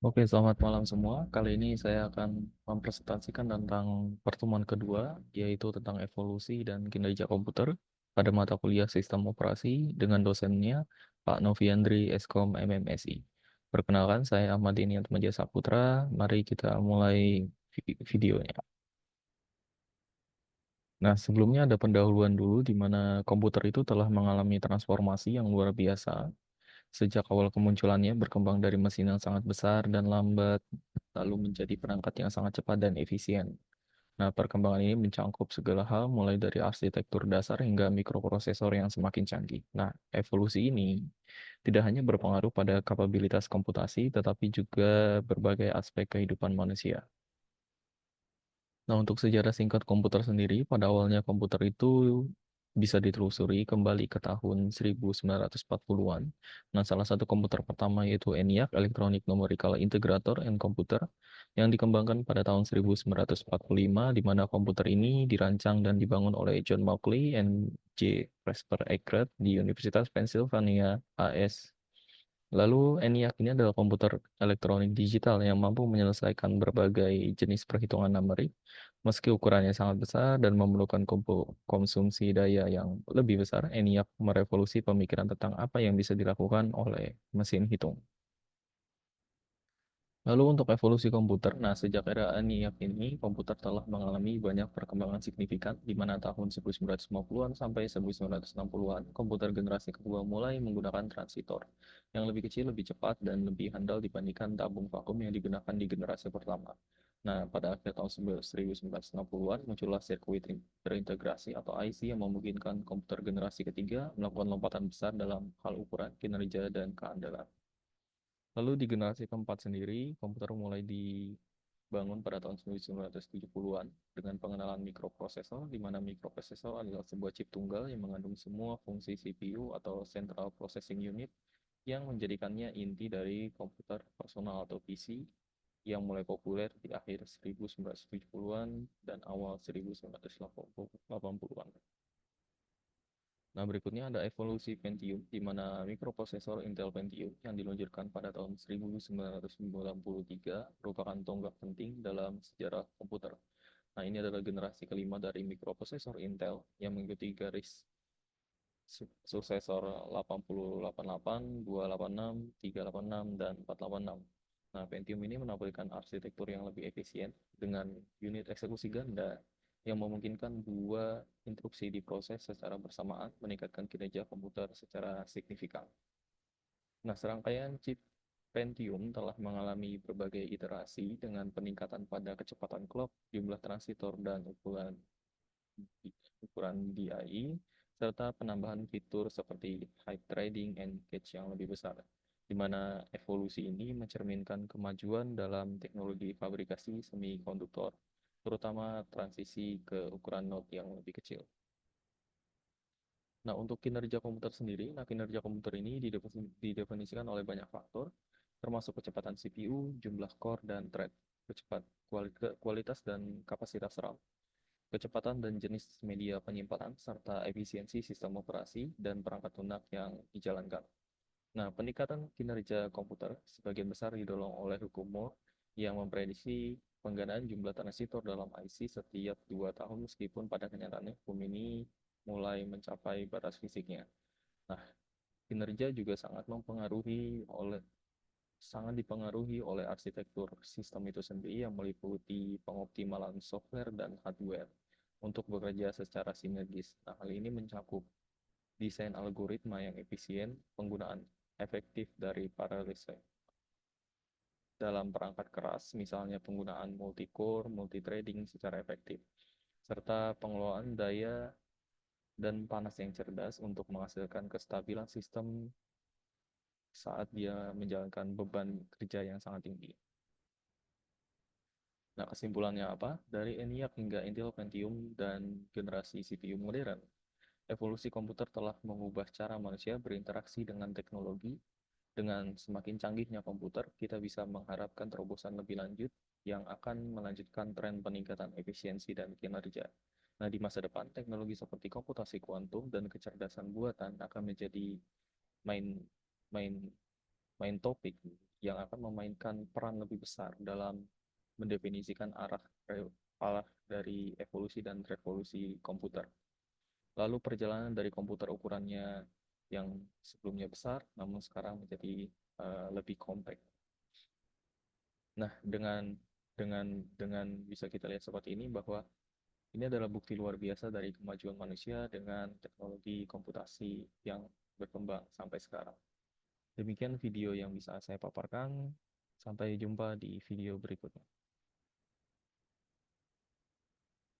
Oke, selamat malam semua. Kali ini saya akan mempresentasikan tentang pertemuan kedua, yaitu tentang evolusi dan kinerja komputer pada mata kuliah Sistem Operasi dengan dosennya Pak Noviandri Eskom MMSI. Perkenalkan, saya Ahmad Dini Atmaja Saputra. Mari kita mulai videonya. Nah, sebelumnya ada pendahuluan dulu di mana komputer itu telah mengalami transformasi yang luar biasa. Sejak awal kemunculannya berkembang dari mesin yang sangat besar dan lambat, lalu menjadi perangkat yang sangat cepat dan efisien. Nah, perkembangan ini mencangkup segala hal mulai dari arsitektur dasar hingga mikroprosesor yang semakin canggih. Nah, evolusi ini tidak hanya berpengaruh pada kapabilitas komputasi, tetapi juga berbagai aspek kehidupan manusia. Nah, untuk sejarah singkat komputer sendiri, pada awalnya komputer itu bisa ditelusuri kembali ke tahun 1940-an. Nah, salah satu komputer pertama yaitu ENIAC, Electronic Numerical Integrator and Computer, yang dikembangkan pada tahun 1945, di mana komputer ini dirancang dan dibangun oleh John Mauchly and J. Presper Eckert di Universitas Pennsylvania, AS. Lalu ENIAC ini adalah komputer elektronik digital yang mampu menyelesaikan berbagai jenis perhitungan numerik, meski ukurannya sangat besar dan memerlukan konsumsi daya yang lebih besar. ENIAC merevolusi pemikiran tentang apa yang bisa dilakukan oleh mesin hitung. Lalu untuk evolusi komputer, nah sejak era ENIAC ini, komputer telah mengalami banyak perkembangan signifikan, di mana tahun 1950-an sampai 1960-an, komputer generasi kedua mulai menggunakan transistor, yang lebih kecil, lebih cepat, dan lebih handal dibandingkan tabung vakum yang digunakan di generasi pertama. Nah, pada akhir tahun 1960-an, muncullah sirkuit terintegrasi atau IC yang memungkinkan komputer generasi ketiga melakukan lompatan besar dalam hal ukuran, kinerja, dan keandalan. Lalu di generasi keempat sendiri, komputer mulai dibangun pada tahun 1970-an dengan pengenalan mikroprosesor, di mana mikroprosesor adalah sebuah chip tunggal yang mengandung semua fungsi CPU atau Central Processing Unit yang menjadikannya inti dari komputer personal atau PC yang mulai populer di akhir 1970-an dan awal 1980-an. Nah, berikutnya ada evolusi Pentium, di mana mikroprosesor Intel Pentium yang diluncurkan pada tahun 1993 merupakan tonggak penting dalam sejarah komputer. Nah, ini adalah generasi kelima dari mikroprosesor Intel yang mengikuti garis suksesor 8088, 286, 386, dan 486. Nah, Pentium ini menampilkan arsitektur yang lebih efisien dengan unit eksekusi ganda yang memungkinkan dua instruksi diproses secara bersamaan, meningkatkan kinerja komputer secara signifikan. Nah, serangkaian chip Pentium telah mengalami berbagai iterasi dengan peningkatan pada kecepatan clock, jumlah transistor, dan ukuran DIE, serta penambahan fitur seperti high trading and cache yang lebih besar, di mana evolusi ini mencerminkan kemajuan dalam teknologi fabrikasi semikonduktor, terutama transisi ke ukuran node yang lebih kecil. Nah, untuk kinerja komputer sendiri, kinerja komputer ini didefinisikan oleh banyak faktor, termasuk kecepatan CPU, jumlah core, dan thread, kualitas dan kapasitas RAM, kecepatan dan jenis media penyimpanan, serta efisiensi sistem operasi dan perangkat lunak yang dijalankan. Nah, peningkatan kinerja komputer sebagian besar didorong oleh hukum Moore yang memprediksi penggandaan jumlah transistor dalam IC setiap 2 tahun, meskipun pada kenyataannya hukum ini mulai mencapai batas fisiknya. Nah, kinerja juga sangat dipengaruhi oleh arsitektur sistem itu sendiri yang meliputi pengoptimalan software dan hardware untuk bekerja secara sinergis. Nah, hal ini mencakup desain algoritma yang efisien, penggunaan efektif dari parallelisme dalam perangkat keras, misalnya penggunaan multi-core, multi-threading secara efektif, serta pengelolaan daya dan panas yang cerdas untuk menghasilkan kestabilan sistem saat dia menjalankan beban kerja yang sangat tinggi. Nah, kesimpulannya apa? Dari ENIAC hingga Intel Pentium dan generasi CPU modern, evolusi komputer telah mengubah cara manusia berinteraksi dengan teknologi. Dengan semakin canggihnya komputer, kita bisa mengharapkan terobosan lebih lanjut yang akan melanjutkan tren peningkatan efisiensi dan kinerja. Nah, di masa depan, teknologi seperti komputasi kuantum dan kecerdasan buatan akan menjadi main main main topik yang akan memainkan peran lebih besar dalam mendefinisikan arah dari evolusi dan revolusi komputer. Lalu perjalanan dari komputer ukurannya yang sebelumnya besar, namun sekarang menjadi lebih kompak. Nah, dengan bisa kita lihat seperti ini bahwa ini adalah bukti luar biasa dari kemajuan manusia dengan teknologi komputasi yang berkembang sampai sekarang. Demikian video yang bisa saya paparkan. Sampai jumpa di video berikutnya.